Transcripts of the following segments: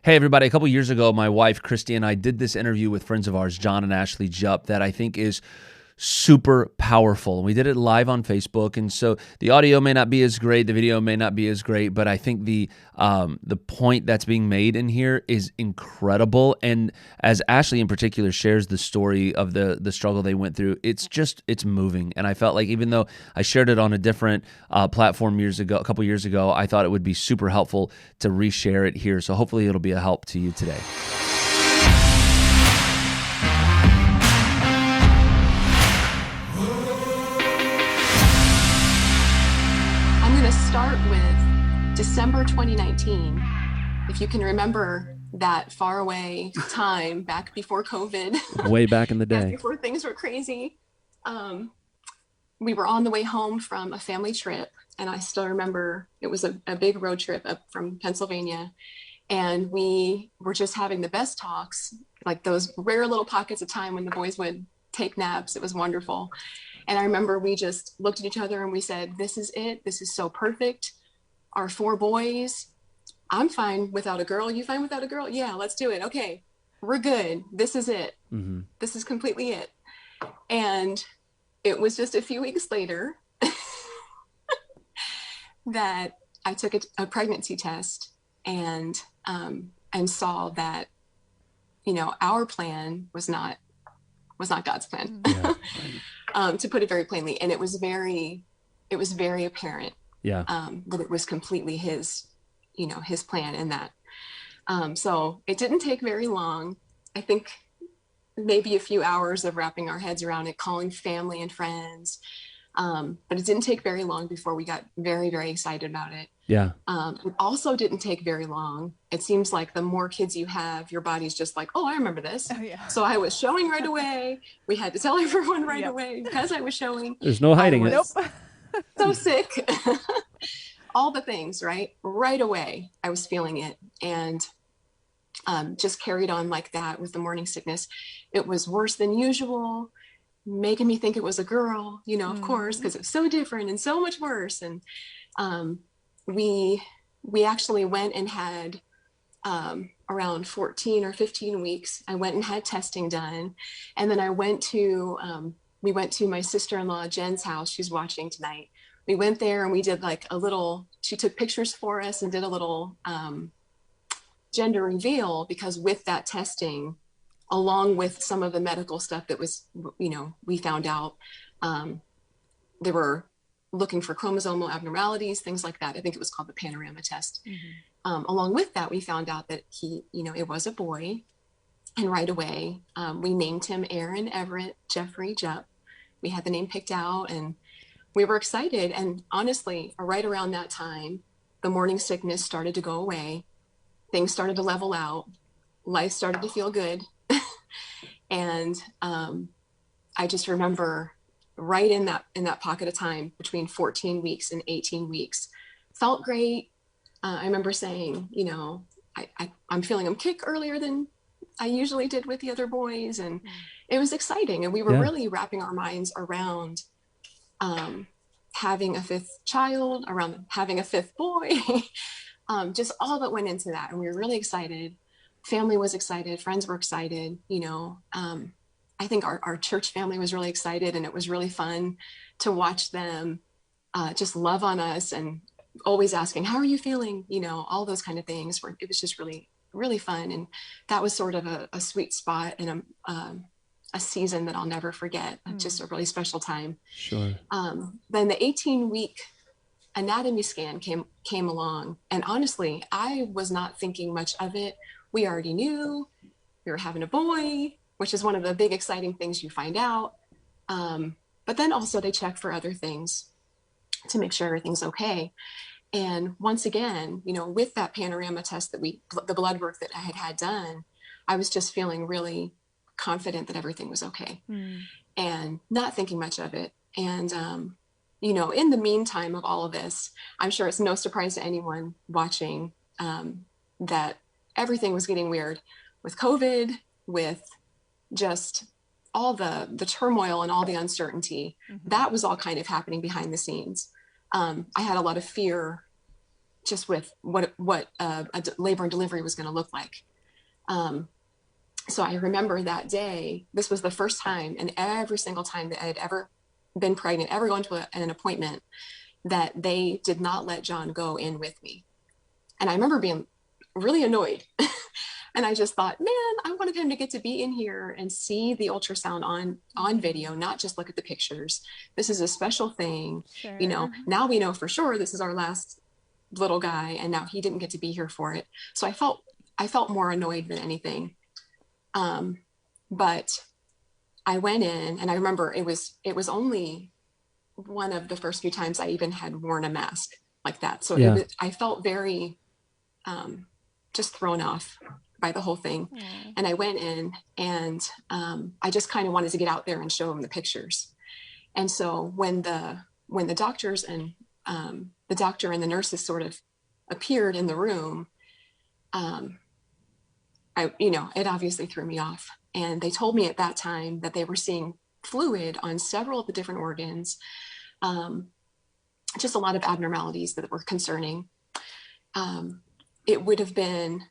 Hey, everybody. A couple years ago, my wife, Kristi, and I did this interview with friends of ours, John and Ashley Jupp, that I think is super powerful. And we did it live on Facebook. And so the audio may not be as great, the video may not be as great, but I think the point that's being made in here is incredible. And as Ashley in particular shares the story of the struggle they went through, it's moving. And I felt like even though I shared it on a different platform a couple years ago, I thought it would be super helpful to reshare it here. So hopefully it'll be a help to you today. Start with December 2019. If you can remember that far away time back before COVID, way back in the day, before things were crazy, we were on the way home from a family trip, and I still remember it was a big road trip up from Pennsylvania, and we were just having the best talks, like those rare little pockets of time when the boys would take naps. It was wonderful. And I remember we just looked at each other and we said, this is it. This is so perfect. Our 4 boys. I'm fine without a girl. You fine without a girl? Yeah, let's do it. Okay, we're good. This is it. Mm-hmm. This is completely it. And it was just a few weeks later that I took a pregnancy test and saw that, our plan was not God's plan. Yeah. To put it very plainly. And it was very apparent that it was completely his plan in that. So it didn't take very long. I think maybe a few hours of wrapping our heads around it, calling family and friends. But it didn't take very long before we got very, very excited about it. Yeah. It also didn't take very long. It seems like the more kids you have, your body's just like, oh, I remember this. Oh, yeah. So I was showing right away. We had to tell everyone right away because I was showing. There's no hiding it. Nope. So sick. All the things, right? Right away, I was feeling it. And just carried on like that with the morning sickness. It was worse than usual, making me think it was a girl, of course, because it's so different and so much worse. And we actually went and had around 14 or 15 weeks. I went and had testing done. And then we went to my sister-in-law, Jen's house. She's watching tonight. We went there and we did she took pictures for us and did a little gender reveal, because with that testing, along with some of the medical stuff that was, we found out, they were looking for chromosomal abnormalities, things like that. I think it was called the panorama test. Mm-hmm. Along with that, we found out that it was a boy. And right away, we named him Aaron Everett Jeffrey Jupp. We had the name picked out and we were excited. And honestly, right around that time, the morning sickness started to go away. Things started to level out. Life started to feel good. And I just remember right in that pocket of time between 14 weeks and 18 weeks, felt great. I remember saying, I'm feeling him kick earlier than I usually did with the other boys. And it was exciting. And we were really wrapping our minds around having a 5th child, around having a 5th boy, just all that went into that. And we were really excited. Family was excited. Friends were excited. I think our church family was really excited, and it was really fun to watch them just love on us and always asking, how are you feeling? All those kind of things. It was just really, really fun. And that was sort of a sweet spot and a season that I'll never forget. Just a really special time. Sure. Then the 18-week anatomy scan came along. And honestly, I was not thinking much of it. We already knew we were having a boy, which is one of the big exciting things you find out. But then also they check for other things to make sure everything's okay. And once again, with that panorama test the blood work that I had done, I was just feeling really confident that everything was okay and not thinking much of it. And, in the meantime of all of this, I'm sure it's no surprise to anyone watching that everything was getting weird with COVID, with just all the turmoil and all the uncertainty. That was all kind of happening behind the scenes. I had a lot of fear just with what labor and delivery was going to look like. So I remember that day, this was the first time, and every single time that I had ever been pregnant, ever gone to an appointment, that they did not let John go in with me. And I remember being really annoyed. And I just thought, man, I wanted him to get to be in here and see the ultrasound on video, not just look at the pictures. This is a special thing. Sure. You know, now we know for sure this is our last little guy, and now he didn't get to be here for it. So I felt more annoyed than anything. But I went in, and I remember it was only one of the first few times I even had worn a mask like that. So I felt very just thrown off by the whole thing. And I went in, and I just kind of wanted to get out there and show him the pictures. And so when the doctors and the doctor and the nurses sort of appeared in the room, it obviously threw me off. And they told me at that time that they were seeing fluid on several of the different organs, just a lot of abnormalities that were concerning. It would have been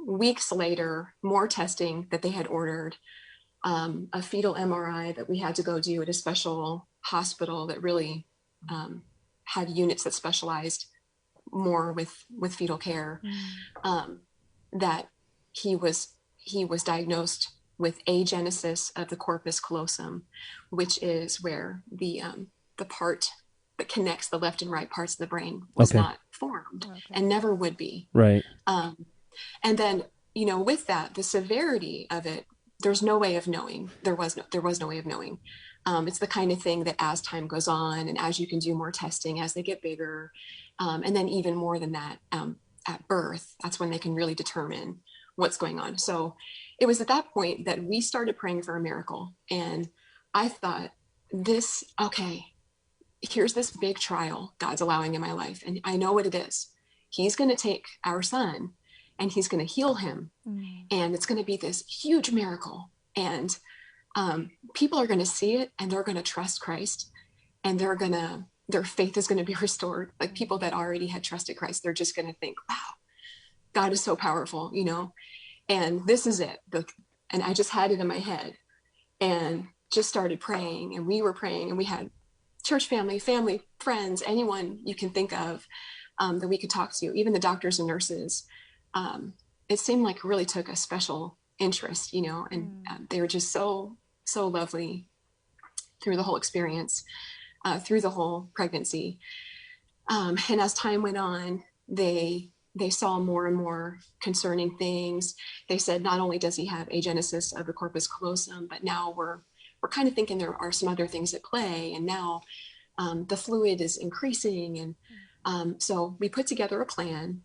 weeks later, more testing that they had ordered, a fetal MRI that we had to go do at a special hospital that really had units that specialized more with fetal care, that he was diagnosed with agenesis of the corpus callosum, which is where the part that connects the left and right parts of the brain was not formed and never would be. Right. And then, with that, the severity of it, there's no way of knowing. There was no way of knowing. It's the kind of thing that as time goes on and as you can do more testing, as they get bigger, and then even more than that, at birth, that's when they can really determine what's going on. So it was at that point that we started praying for a miracle. And I thought, here's this big trial God's allowing in my life. And I know what it is. He's going to take our son and he's going to heal him. And it's going to be this huge miracle. And people are going to see it, and they're going to trust Christ, and their faith is going to be restored. Like people that already had trusted Christ, they're just going to think, wow, God is so powerful, and this is it. And I just had it in my head and just started praying, and we were praying, and we had church family, friends, anyone you can think of that we could talk to, even the doctors and nurses. It seemed like really took a special interest, and they were just so lovely through the whole experience, through the whole pregnancy. And as time went on, they saw more and more concerning things. They said, not only does he have agenesis of the corpus callosum, but now we're kind of thinking there are some other things at play. And now the fluid is increasing. And so we put together a plan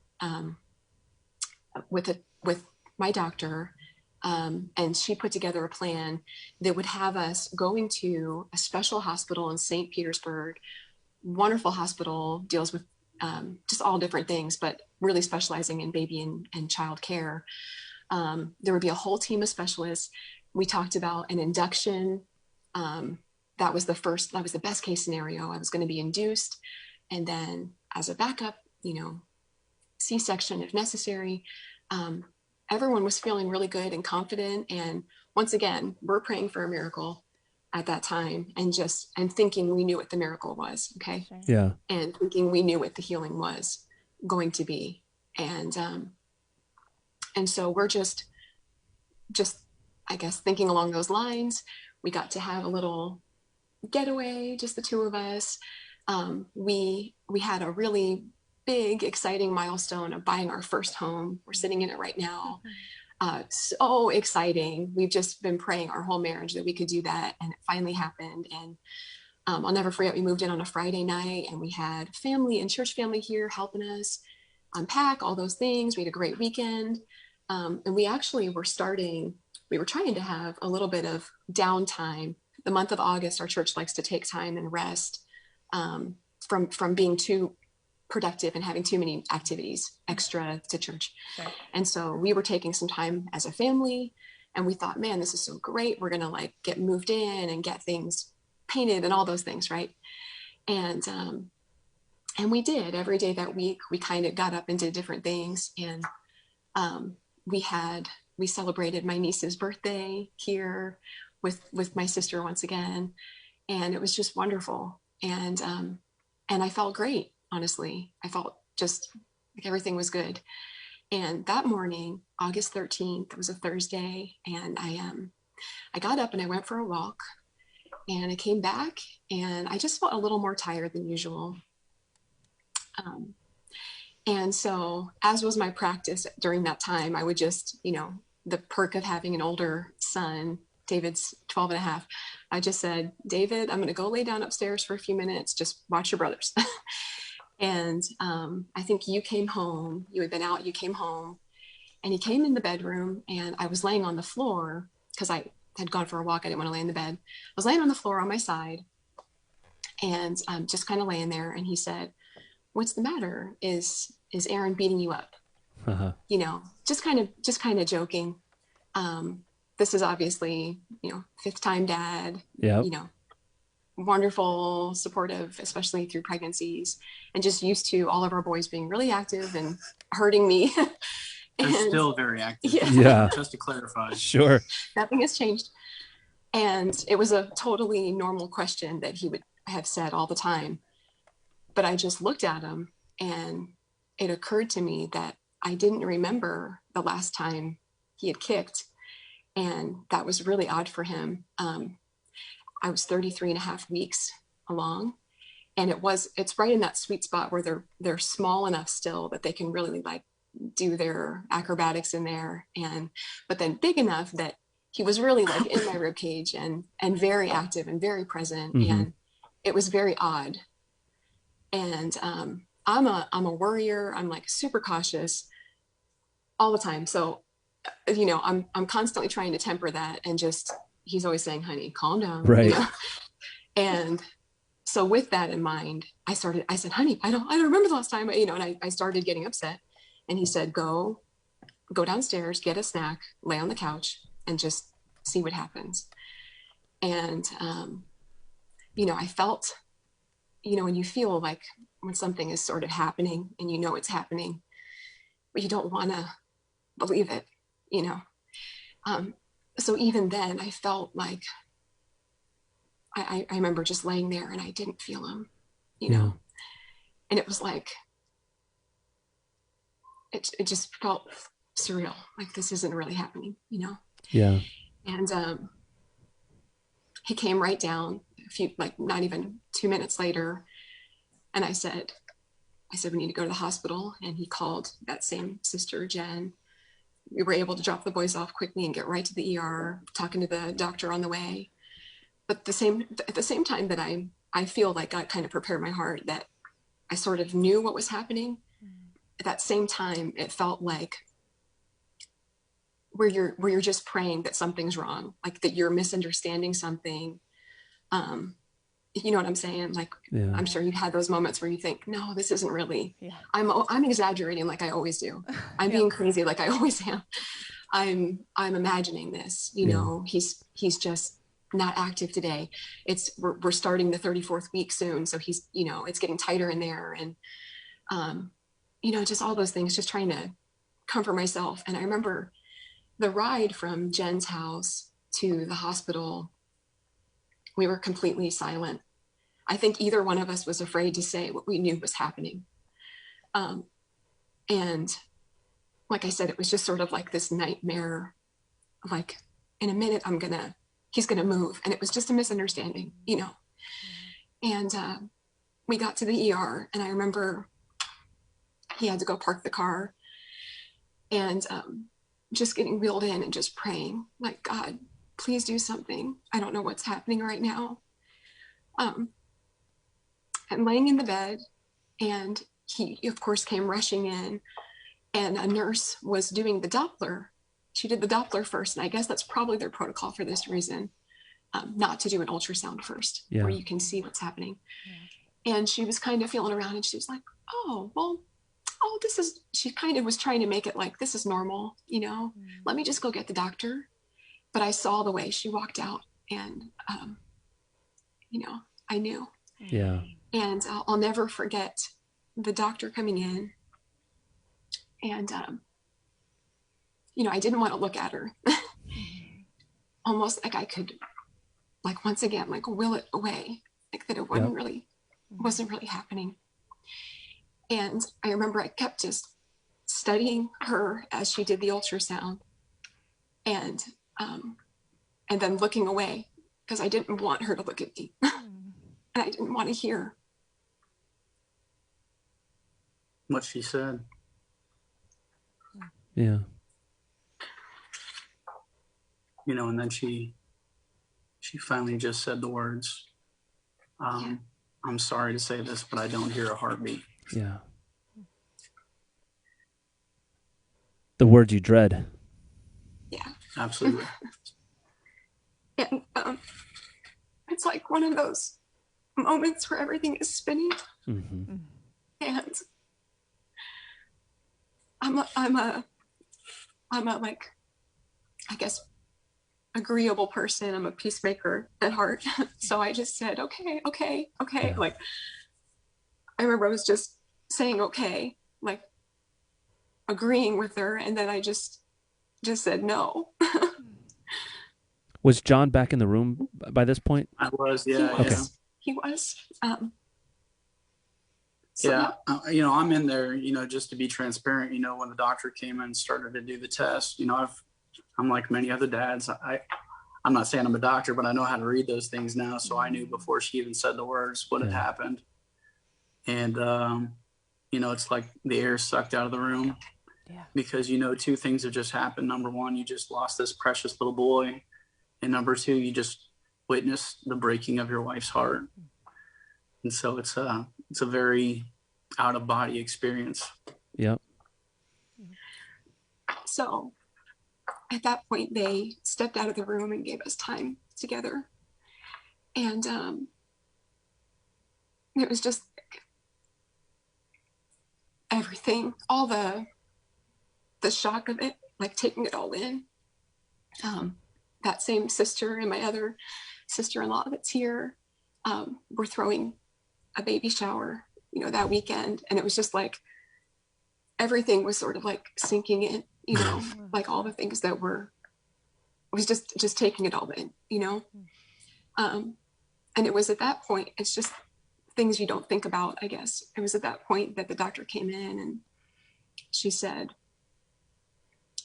with my doctor, and she put together a plan that would have us going to a special hospital in St. Petersburg. Wonderful hospital, deals with just all different things, but really specializing in baby and child care. There would be a whole team of specialists. We talked about an induction. That was the best case scenario. I was going to be induced, and then as a backup, C-section if necessary. Everyone was feeling really good and confident. And once again, we're praying for a miracle at that time, and thinking we knew what the miracle was. Okay. Sure. Yeah. And thinking we knew what the healing was going to be. And so we're just, I guess, thinking along those lines. We got to have a little getaway, just the two of us. We had a really big, exciting milestone of buying our first home. We're sitting in it right now. So exciting. We've just been praying our whole marriage that we could do that. And it finally happened. And I'll never forget, we moved in on a Friday night, and we had family and church family here helping us unpack all those things. We had a great weekend. And we actually were trying to have a little bit of downtime. The month of August, our church likes to take time and rest from being too productive and having too many activities extra to church. Sure. And so we were taking some time as a family, and we thought, man, this is so great. We're going to get moved in and get things painted and all those things. Right. And And we did every day that week. We kind of got up and did different things. And we celebrated my niece's birthday here with my sister once again. And it was just wonderful. And I felt great, honestly. I felt just like everything was good. And that morning, August 13th, it was a Thursday. And I got up and I went for a walk, and I came back and I just felt a little more tired than usual. And so, as was my practice during that time, I would just, the perk of having an older son, David's 12 and a half, I just said, David, I'm going to go lay down upstairs for a few minutes, just watch your brothers. And I think you came home, you had been out, you came home, and he came in the bedroom, and I was laying on the floor because I had gone for a walk. I didn't want to lay in the bed. I was laying on the floor on my side, and just kind of laying there. And he said, what's the matter? Is Aaron beating you up? Uh-huh. Just kind of joking. This is obviously, fifth time dad, Yep. Wonderful, supportive, especially through pregnancies, and just used to all of our boys being really active and hurting me. They're still very active. Yeah. Just to clarify. Sure. Nothing has changed. And it was a totally normal question that he would have said all the time. But I just looked at him, and it occurred to me that I didn't remember the last time he had kicked. And that was really odd for him. I was 33 and a half weeks along, and it's right in that sweet spot where they're small enough still that they can really like do their acrobatics in there, but then big enough that he was really like in my rib cage and very active and very present. Mm-hmm. And it was very odd. And I'm a worrier. I'm like super cautious all the time. So, I'm constantly trying to temper that, and just, he's always saying, honey, calm down. Right. And so with that in mind, I said, honey, I don't remember the last time, and I started getting upset. And he said, go downstairs, get a snack, lay on the couch, and just see what happens. And, I felt, when you feel like when something is sort of happening and it's happening, but you don't want to believe it, so even then I felt like I remember just laying there and I didn't feel him, and it was like, it just felt surreal. Like, this isn't really happening, Yeah. And he came right down a few, like not even 2 minutes later. And I said, we need to go to the hospital. And he called that same sister, Jen. We were able to drop the boys off quickly and get right to the ER, talking to the doctor on the way. But at the same time that I feel like God kind of prepared my heart, that I sort of knew what was happening. At that same time, it felt like where you're just praying that something's wrong, like that you're misunderstanding something. You know what I'm saying? Like, yeah. I'm sure you've had those moments where you think, no, this isn't really, yeah. I'm exaggerating like I always do. I'm being crazy like I always am. I'm imagining this, he's just not active today. We're starting the 34th week soon. So he's, it's getting tighter in there. And, just all those things, just trying to comfort myself. And I remember the ride from Jen's house to the hospital, we were completely silent. I think either one of us was afraid to say what we knew was happening. And like I said, it was just sort of like this nightmare, like in a minute, he's going to move. And it was just a misunderstanding, And we got to the ER, and I remember he had to go park the car, and just getting wheeled in and just praying, like, God, please do something. I don't know what's happening right now. And laying in the bed, and he, of course, came rushing in, and a nurse was doing the Doppler. She did the Doppler first, and I guess that's probably their protocol for this reason, not to do an ultrasound first, where you can see what's happening. Yeah. And she was kind of feeling around, and she was like, she kind of was trying to make it like, this is normal, let me just go get the doctor. But I saw the way she walked out, and, I knew. Yeah. And I'll never forget the doctor coming in, and, I didn't want to look at her. Almost like I could, like, once again, like, will it away, like that it wasn't really happening. And I remember I kept just studying her as she did the ultrasound, and then looking away because I didn't want her to look at me, and I didn't want to hear what she said. Yeah. And then she finally just said the words, I'm sorry to say this, but I don't hear a heartbeat. Yeah. The words you dread. Yeah. Absolutely. And it's like one of those moments where everything is spinning. Mm-hmm. And I'm a like, I guess, agreeable person. I'm a peacemaker at heart. So I just said, okay. Yeah. Like, I remember I was just saying, okay, like agreeing with her. And then I just said no. Was John back in the room by this point? I was, yeah. He was. I'm in there, just to be transparent, when the doctor came in and started to do the test, I'm like many other dads. I'm not saying I'm a doctor, but I know how to read those things now. So I knew before she even said the words what had happened. And, it's like the air sucked out of the room because, two things have just happened. Number one, you just lost this precious little boy. And number two, you just witnessed the breaking of your wife's heart. And so it's a very out of body experience. Yep. So at that point, they stepped out of the room and gave us time together. And it was just everything, all the shock of it, like taking it all in. That same sister and my other sister-in-law that's here were throwing a baby shower, that weekend. And it was just like, everything was sort of like sinking in, like all the things that was just taking it all in, and it was at that point, it's just things you don't think about, I guess. It was at that point that the doctor came in and she said,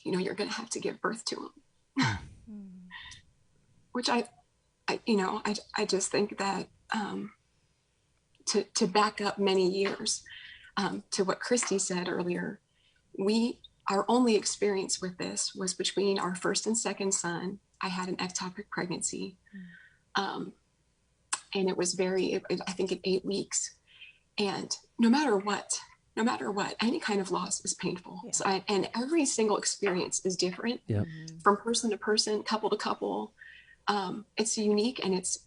you're going to have to give birth to him. Which I just think that to back up many years to what Kristi said earlier, our only experience with this was between our first and second son. I had an ectopic pregnancy. And it was I think at 8 weeks. And no matter what, any kind of loss is painful. Yeah. So and every single experience is different from person to person, couple to couple. It's unique, and it's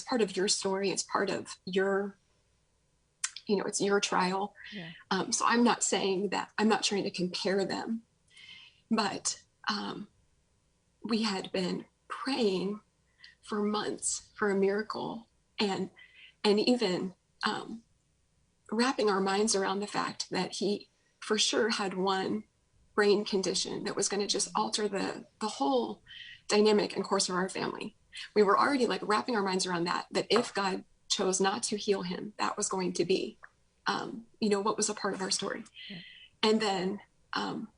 part of your story. It's part of your, it's your trial. Yeah. So I'm not saying that, I'm not trying to compare them, but we had been praying for months for a miracle, and even wrapping our minds around the fact that he for sure had one brain condition that was going to just alter the whole dynamic and course of our family. We were already like wrapping our minds around that if God chose not to heal him, that was going to be, what was a part of our story. Yeah. And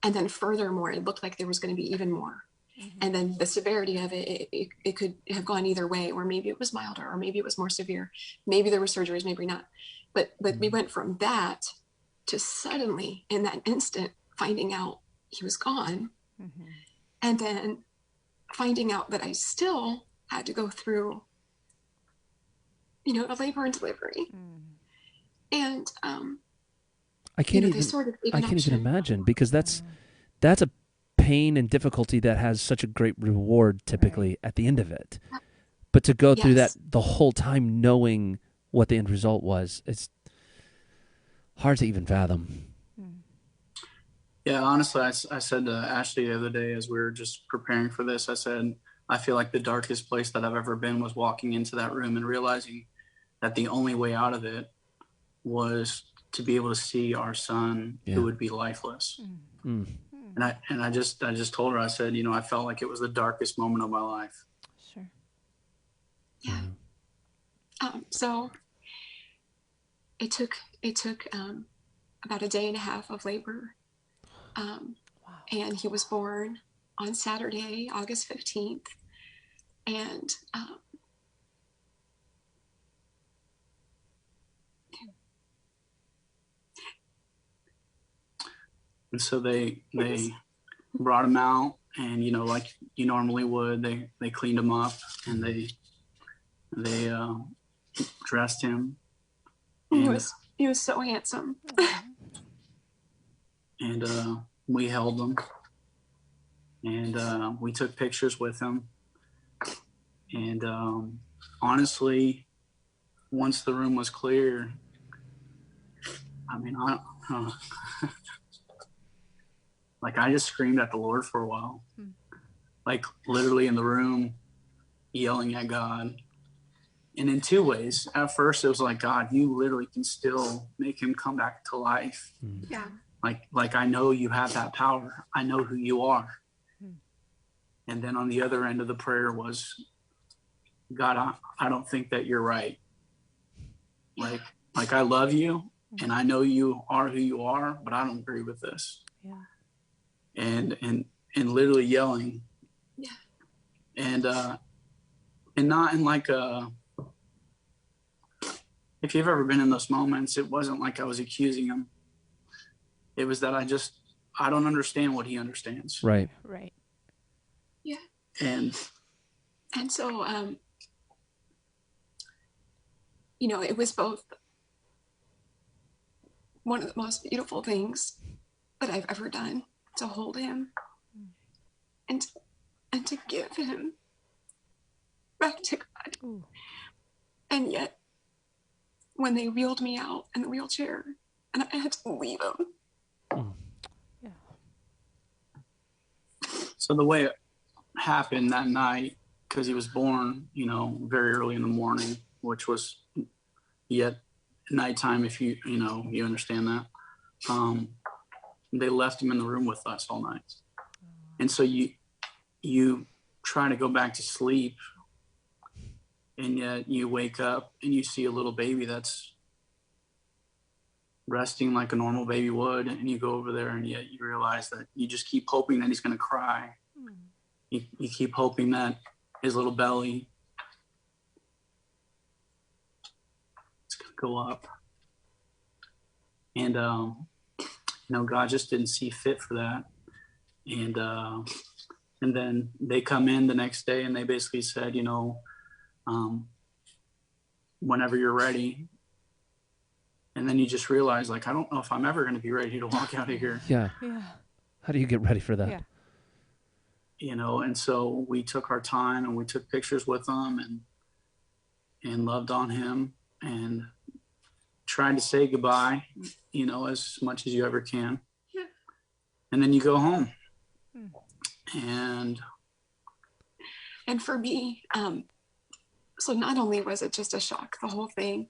then furthermore, it looked like there was going to be even more. Mm-hmm. And then the severity of it could have gone either way, or maybe it was milder, or maybe it was more severe. Maybe there were surgeries, maybe not. But we went from that to suddenly in that instant finding out he was gone. Mm-hmm. And then finding out that I still had to go through, a labor and delivery. And I can't even imagine, because that's a pain and difficulty that has such a great reward typically at the end of it. But to go through that the whole time knowing what the end result was, it's hard to even fathom. Yeah, honestly, I said to Ashley the other day as we were just preparing for this, I said, I feel like the darkest place that I've ever been was walking into that room and realizing that the only way out of it was to be able to see our son Yeah. who would be lifeless. Mm. And I just told her, I said, you know, I felt like it was the darkest moment of my life. Sure. Yeah. So it took about a day and a half of labor. Wow. And he was born on Saturday, August 15th. And so they brought him out, and, you know, like you normally would, they cleaned him up, and they dressed him. he was so handsome. And we held him, and we took pictures with him. And honestly, once the room was clear, I mean, like I just screamed at the Lord for a while, like literally in the room, yelling at God. And in two ways. At first, it was like, God, you literally can still make him come back to life. Yeah. Like I know you have that power. I know who you are. And then on the other end of the prayer was, God, I don't think that you're right. Like I love you, and I know you are who you are, but I don't agree with this. Yeah. And literally yelling. Yeah. And not in like if you've ever been in those moments, it wasn't like I was accusing him. It was that I don't understand what he understands. Right. Right. Yeah. And so, you know, it was both one of the most beautiful things that I've ever done, to hold him and to give him back to God. Ooh. And yet, when they wheeled me out in the wheelchair and I had to leave him. Yeah. so the way it happened that night, because he was born, you know, very early in the morning, which was yet nighttime, if you understand that. They left him in the room with us all night. And so you try to go back to sleep, and yet you wake up and you see a little baby that's resting like a normal baby would, and you go over there, and yet you realize that you just keep hoping that he's going to cry. You keep hoping that his little belly is going to go up. And God just didn't see fit for that. And then they come in the next day, and they basically said, whenever you're ready. And then you just realize, like, I don't know if I'm ever going to be ready to walk out of here. Yeah. Yeah. How do you get ready for that? Yeah. And so we took our time, and we took pictures with him, and loved on him, and tried to say goodbye, as much as you ever can. Yeah. And then you go home. And for me, so not only was it just a shock, the whole thing,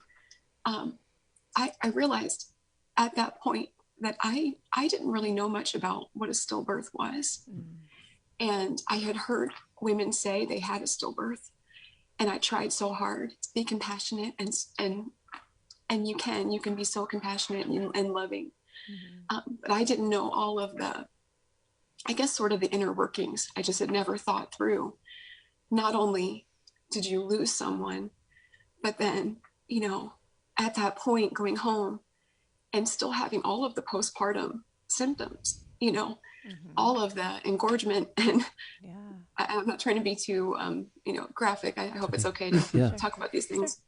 I realized at that point that I didn't really know much about what a stillbirth was. And I had heard women say they had a stillbirth, and I tried so hard to be compassionate, and you can be so compassionate and loving. But I didn't know all of the, I guess, sort of the inner workings. I just had never thought through. Not only did you lose someone, but then, at that point, going home and still having all of the postpartum symptoms, all of the engorgement. And I'm not trying to be too, graphic. I hope it's okay to talk about these things.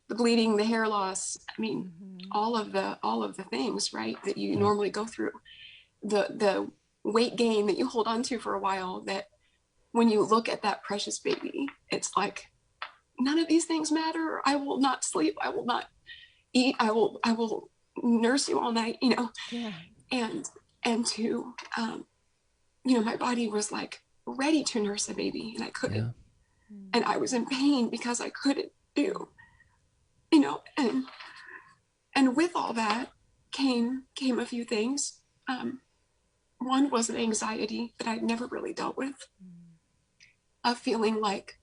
The bleeding, the hair loss. I mean, all of the things, right, that you normally go through. The weight gain that you hold on to for a while, that when you look at that precious baby, it's like, none of these things matter. I will not sleep. I will not eat. I will nurse you all night, Yeah. And to, my body was like ready to nurse a baby, and I couldn't. And I was in pain because I couldn't do, and And with all that came a few things. One was an anxiety that I'd never really dealt with, of feeling like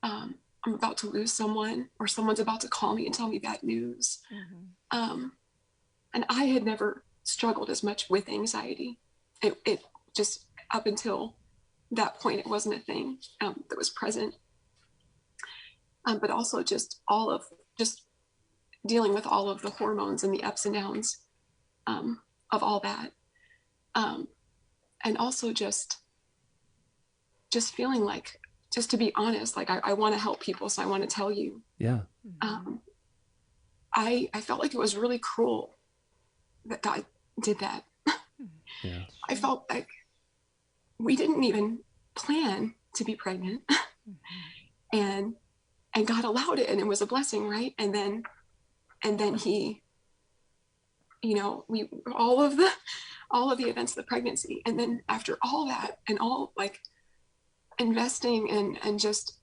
I'm about to lose someone, or someone's about to call me and tell me bad news. And I had never struggled as much with anxiety. It just, up until that point, it wasn't a thing that was present. But also just dealing with all of the hormones and the ups and downs of all that. And also just feeling like, just to be honest, like I want to help people, so I want to tell you. Yeah. I felt like it was really cruel that God did that. Yeah. I felt like we didn't even plan to be pregnant, and God allowed it, and it was a blessing, right? And then He, we all of the events of the pregnancy, and then after all that, and all like investing and just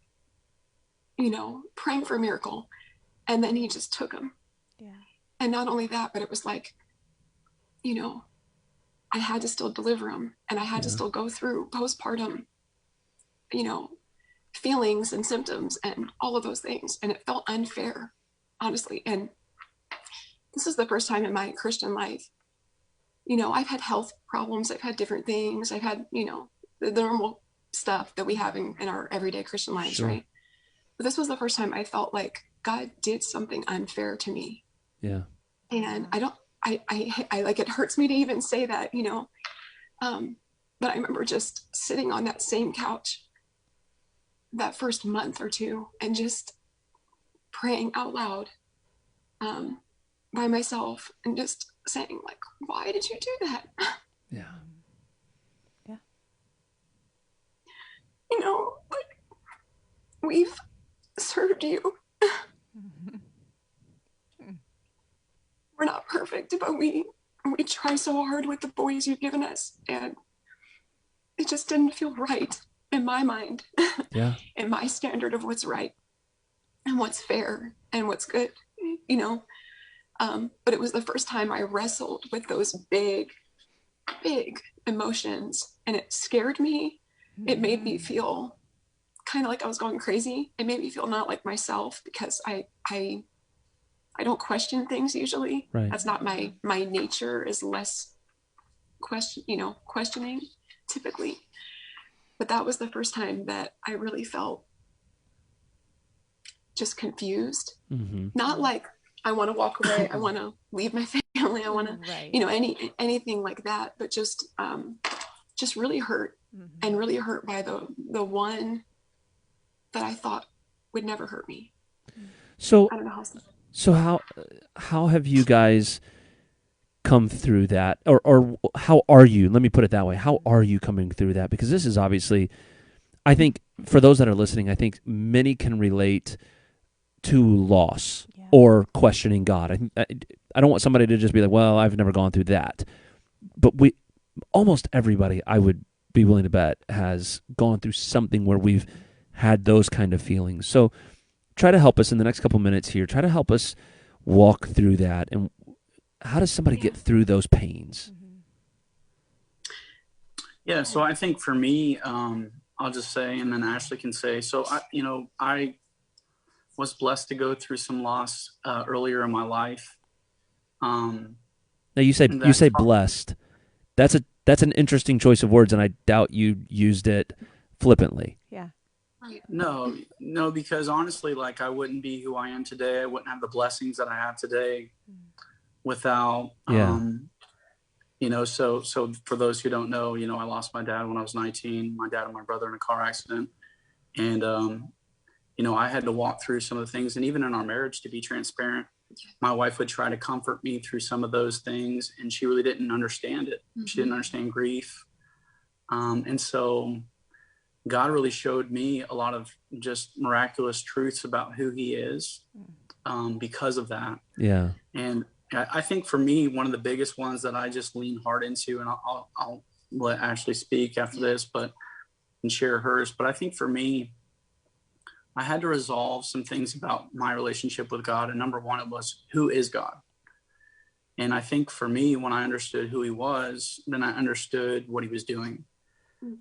praying for a miracle, and then He just took him. Yeah. And not only that, but it was like, I had to still deliver him, and I had to still go through postpartum, feelings and symptoms and all of those things. And it felt unfair, honestly. And this is the first time in my Christian life, I've had health problems. I've had different things. I've had, the normal stuff that we have in our everyday Christian lives, Sure. right? But this was the first time I felt like God did something unfair to me. Yeah. And I like, it hurts me to even say that, but I remember just sitting on that same couch that first month or two and just praying out loud by myself and just saying, like, why did you do that? Yeah. Yeah. Like, we've served you. We're not perfect, but we try so hard with the boys you've given us, and it just didn't feel right in my mind. Yeah. In my standard of what's right and what's fair and what's good, but it was the first time I wrestled with those big emotions, and it scared me. It made me feel kind of like I was going crazy. It made me feel not like myself, because I don't question things usually. Right. That's not my nature, is less questioning typically. But that was the first time that I really felt just confused. Not like I want to walk away, I want to leave my family, I want to, Right. anything like that, but just really hurt, and really hurt by the one that I thought would never hurt me. So I don't know how. So how have you guys come through that, or how are you? Let me put it that way. How are you coming through that? Because this is obviously, I think for those that are listening, I think many can relate to loss or questioning God. I don't want somebody to just be like, well, I've never gone through that. But almost everybody, I would be willing to bet, has gone through something where we've had those kind of feelings. So try to help us in the next couple minutes here. Try to help us walk through that. And how does somebody get through those pains? Yeah, so I think for me, I'll just say, and then Ashley can say, so I was blessed to go through some loss earlier in my life. Now you say blessed. That's an interesting choice of words, and I doubt you used it flippantly. Yeah. No, because honestly, like, I wouldn't be who I am today. I wouldn't have the blessings that I have today without, so for those who don't know, I lost my dad when I was 19, my dad and my brother in a car accident. And, I had to walk through some of the things, and even in our marriage, to be transparent, my wife would try to comfort me through some of those things, and she really didn't understand it. She didn't understand grief. And so God really showed me a lot of just miraculous truths about who he is because of that. Yeah. And I think for me, one of the biggest ones that I just lean hard into, and I'll let Ashley speak after this, and share hers. But I think for me, I had to resolve some things about my relationship with God. And number one, it was, who is God? And I think for me, when I understood who he was, then I understood what he was doing.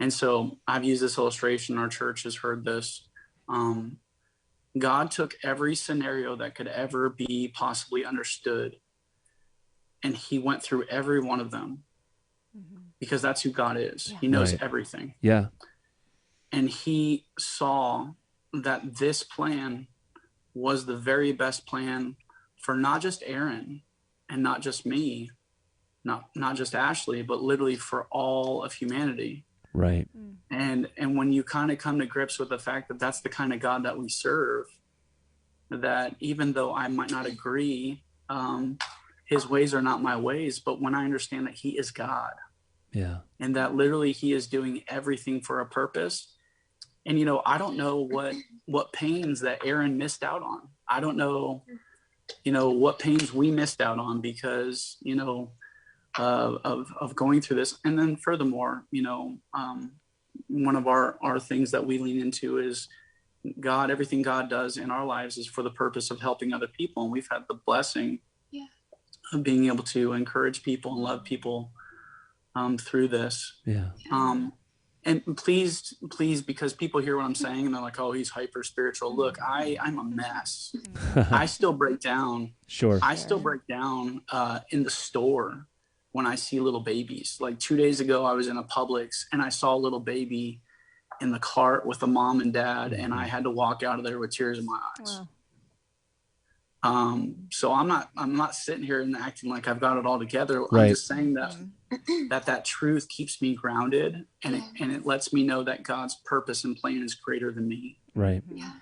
And so I've used this illustration. Our church has heard this. God took every scenario that could ever be possibly understood, and he went through every one of them, because that's who God is. He knows everything. Yeah. And he saw that this plan was the very best plan for not just Aaron and not just me, not just Ashley, but literally for all of humanity. Right. And when you kind of come to grips with the fact that that's the kind of God that we serve, that even though I might not agree, his ways are not my ways, but when I understand that he is God, and that literally he is doing everything for a purpose. And, I don't know what pains that Aaron missed out on. I don't know, what pains we missed out on because, of going through this. And then furthermore, one of our things that we lean into is God. Everything God does in our lives is for the purpose of helping other people. And we've had the blessing of being able to encourage people and love people through this. And please, because people hear what I'm saying and they're like, oh, he's hyper spiritual. Look, I'm a mess. I still break down. I still break down in the store when I see little babies. Like 2 days ago, I was in a Publix and I saw a little baby in the cart with a mom and dad, and I had to walk out of there with tears in my eyes. Wow. So I'm not sitting here and acting like I've got it all together. Right. I'm just saying that truth keeps me grounded, and it lets me know that God's purpose and plan is greater than me. Right. Yeah.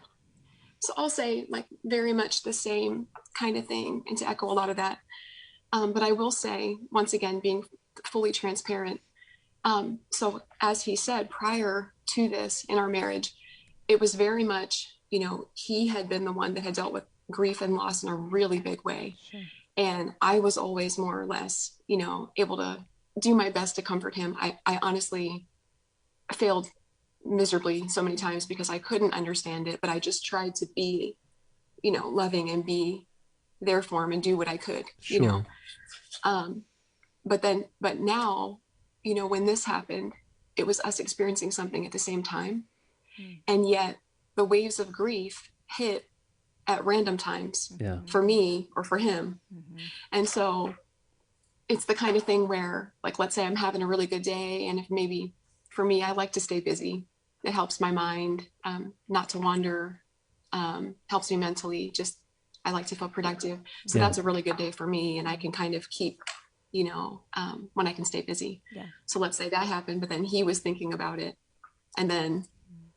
So I'll say like very much the same kind of thing, and to echo a lot of that. But I will say, once again, being fully transparent. So as he said, prior to this in our marriage, it was very much, he had been the one that had dealt with grief and loss in a really big way. Sure. And I was always more or less, able to do my best to comfort him. I honestly failed miserably so many times because I couldn't understand it, but I just tried to be, loving and be there for him and do what I could, but now, when this happened, it was us experiencing something at the same time. And yet the waves of grief hit at random times for me or for him. And so it's the kind of thing where, like, let's say I'm having a really good day. And if maybe for me, I like to stay busy. It helps my mind not to wander, helps me mentally. Just, I like to feel productive. So that's a really good day for me. And I can kind of keep, when I can stay busy. Yeah. So let's say that happened, but then he was thinking about it. And then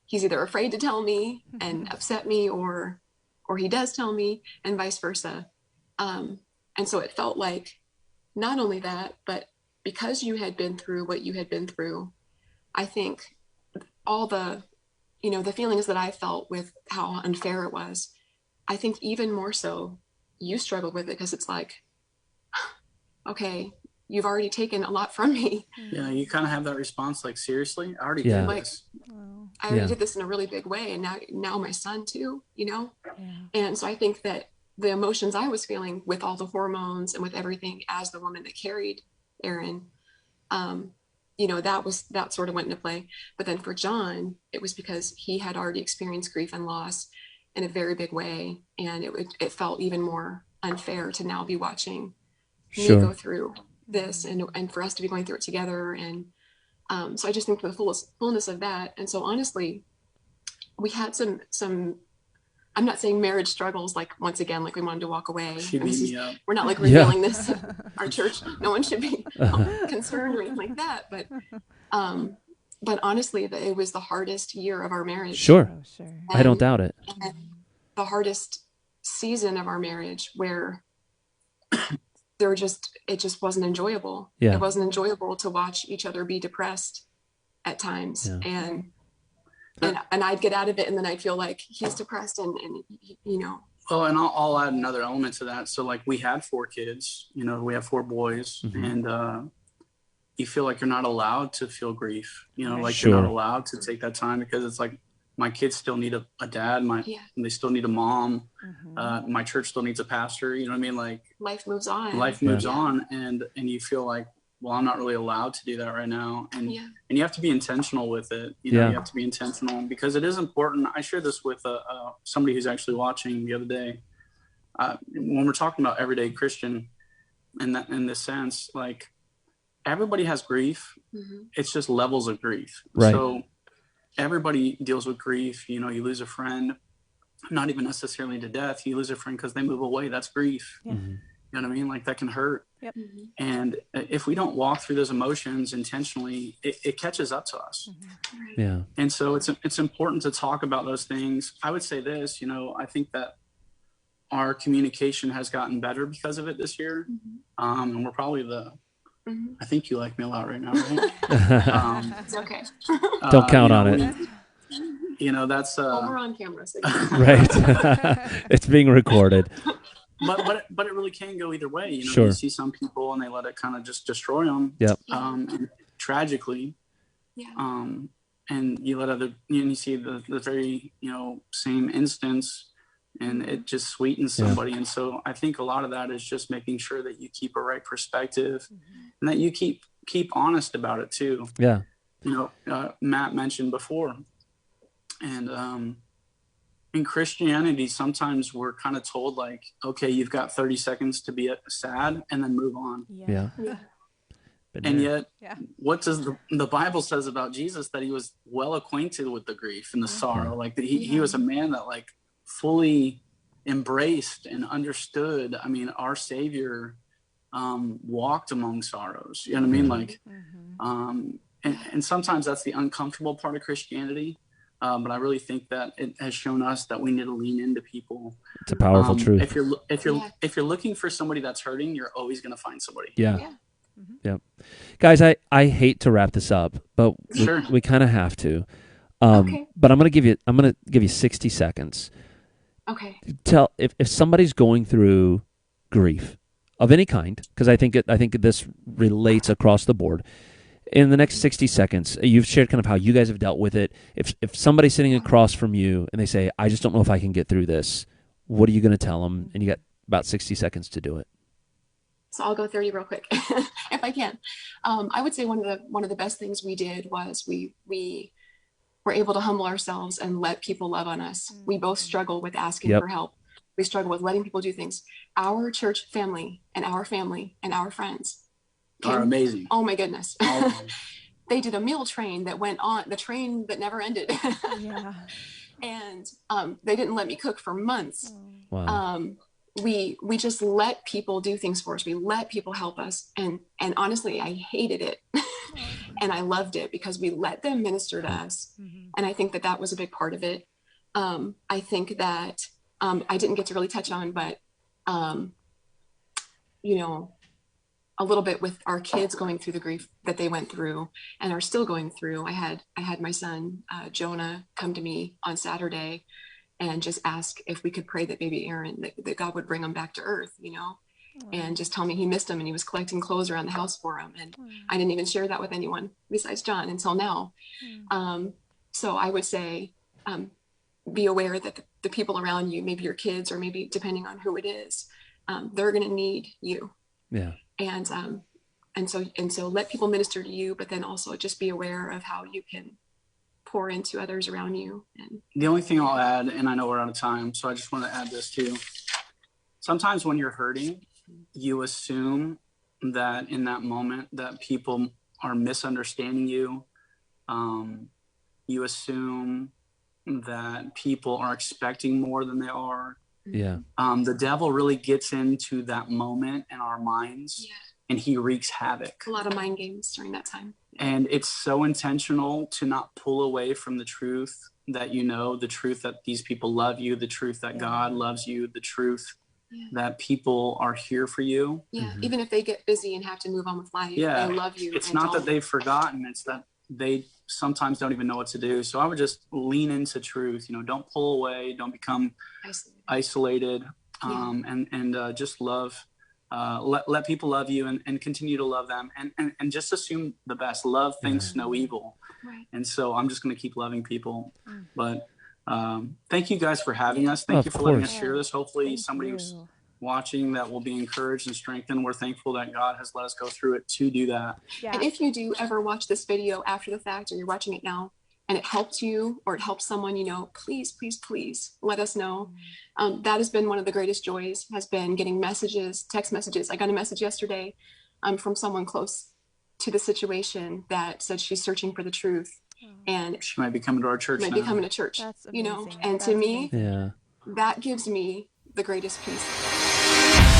he's either afraid to tell me and upset me, or he does tell me, and vice versa. And so it felt like not only that, but because you had been through what you had been through, I think all the, the feelings that I felt with how unfair it was, I think even more so you struggled with it, because it's like, okay, you've already taken a lot from me. Yeah, you kind of have that response, like, seriously, I already did this. I already did this in a really big way, and now my son too, And so I think that the emotions I was feeling with all the hormones and with everything as the woman that carried Aaron, that sort of went into play. But then for John, it was because he had already experienced grief and loss in a very big way, and it felt even more unfair to now be watching me go through this, and for us to be going through it together. And so I just think the fullness of that. And so honestly, we had some, I'm not saying marriage struggles, like, once again, like we wanted to walk away. We're not like revealing this at our church. No one should be concerned or anything like that. But honestly, it was the hardest year of our marriage. Sure. I don't doubt it. And the hardest season of our marriage, where it just wasn't enjoyable. Yeah. It wasn't enjoyable to watch each other be depressed at times. Yeah. And I'd get out of it, and then I'd feel like he's depressed, and Well, and I'll add another element to that. So, like, we had 4 kids, we have 4 boys, and you feel like you're not allowed to feel grief, like you're not allowed to take that time, because it's like, my kids still need a dad. They still need a mom. My church still needs a pastor. You know what I mean? Like life moves on. Life moves on, and you feel like, well, I'm not really allowed to do that right now. And you have to be intentional with it. You have to be intentional, because it is important. I shared this with somebody who's actually watching the other day. When we're talking about everyday Christian, in this sense, like everybody has grief. It's just levels of grief. Right. So everybody deals with grief. You lose a friend, not even necessarily to death. You lose a friend because they move away. That's grief. You know what I mean? Like that can hurt. Yep. And if we don't walk through those emotions intentionally, it catches up to us. Yeah. And so it's important to talk about those things. I would say this, I think that our communication has gotten better because of it this year. And we're probably I think you like me a lot right now, right? It's okay. Don't count on it. That's well, we're on camera, so right. It's being recorded. But it really can go either way. Sure. You see some people and they let it kind of just destroy them. Yep. And tragically. And you let you see the very same instance, and it just sweetens somebody. And so I think a lot of that is just making sure that you keep a right perspective, and that you keep honest about it too. Yeah. Matt mentioned before, and in Christianity, sometimes we're kind of told like, okay, you've got 30 seconds to be sad and then move on. Yeah. And yet, what does the Bible says about Jesus? That he was well acquainted with the grief and the sorrow. Like that he was a man that like fully embraced and understood. I mean, our Savior walked among sorrows. You know what I mean? Like, and sometimes that's the uncomfortable part of Christianity. But I really think that it has shown us that we need to lean into people. It's a powerful truth. If you're looking for somebody that's hurting, you're always going to find somebody. Yeah. Guys, I hate to wrap this up, but we kind of have to. But I'm going to give you 60 seconds. Okay. Tell if somebody's going through grief of any kind, because I think this relates across the board. In the next 60 seconds, you've shared kind of how you guys have dealt with it. If somebody's sitting across from you and they say, I just don't know if I can get through this, what are you going to tell them? And you got about 60 seconds to do it. So I'll go 30 real quick if I can. I would say one of the best things we did was we were able to humble ourselves and let people love on us. We both struggle with asking for help. We struggle with letting people do things. Our church family and our friends are amazing. Oh my goodness. They did a meal train that went on, the train that never ended. And they didn't let me cook for months. Wow. We just let people do things for us. We let people help us. And honestly, I hated it. And I loved it because we let them minister to us. And I think that was a big part of it. I think that I didn't get to really touch on, but, a little bit with our kids going through the grief that they went through and are still going through. I had my son, Jonah, come to me on Saturday and just ask if we could pray that baby Aaron, that God would bring him back to earth, and just tell me he missed him and he was collecting clothes around the house for him. And I didn't even share that with anyone besides John until now. So I would say, be aware that the people around you, maybe your kids, or maybe depending on who it is, they're going to need you. Yeah. And so let people minister to you, but then also just be aware of how you can pour into others around you. And the only thing I'll add, and I know we're out of time, so I just want to add this too. Sometimes when you're hurting, you assume that in that moment that people are misunderstanding you. You assume that people are expecting more than they are. Yeah. The devil really gets into that moment in our minds, and he wreaks havoc. A lot of mind games during that time. And it's so intentional to not pull away from the truth that the truth that these people love you, the truth that God loves you, the truth that people are here for you. Yeah, even if they get busy and have to move on with life, they love you. It's not that they've forgotten, it's that they sometimes don't even know what to do. So I would just lean into truth, don't pull away, don't become isolated, and just love let people love you and continue to love them and just assume the best. Love thinks no evil. Right. And so I'm just going to keep loving people. But thank you guys for having us. Oh, Thank of you for letting us course. share this. Hopefully Thank somebody who's you. watching that will be encouraged and strengthened. We're thankful that God has let us go through it to do that. Yeah. And if you do ever watch this video after the fact, or you're watching it now, and it helped you or it helps someone you know, please, please, please let us know. That has been one of the greatest joys, has been getting messages, text messages. I got a message yesterday from someone close to the situation that said she's searching for the truth. And She might be coming to our church might now. be coming to church, That's you know, amazing. and That's to me, amazing. Yeah. that gives me the greatest peace.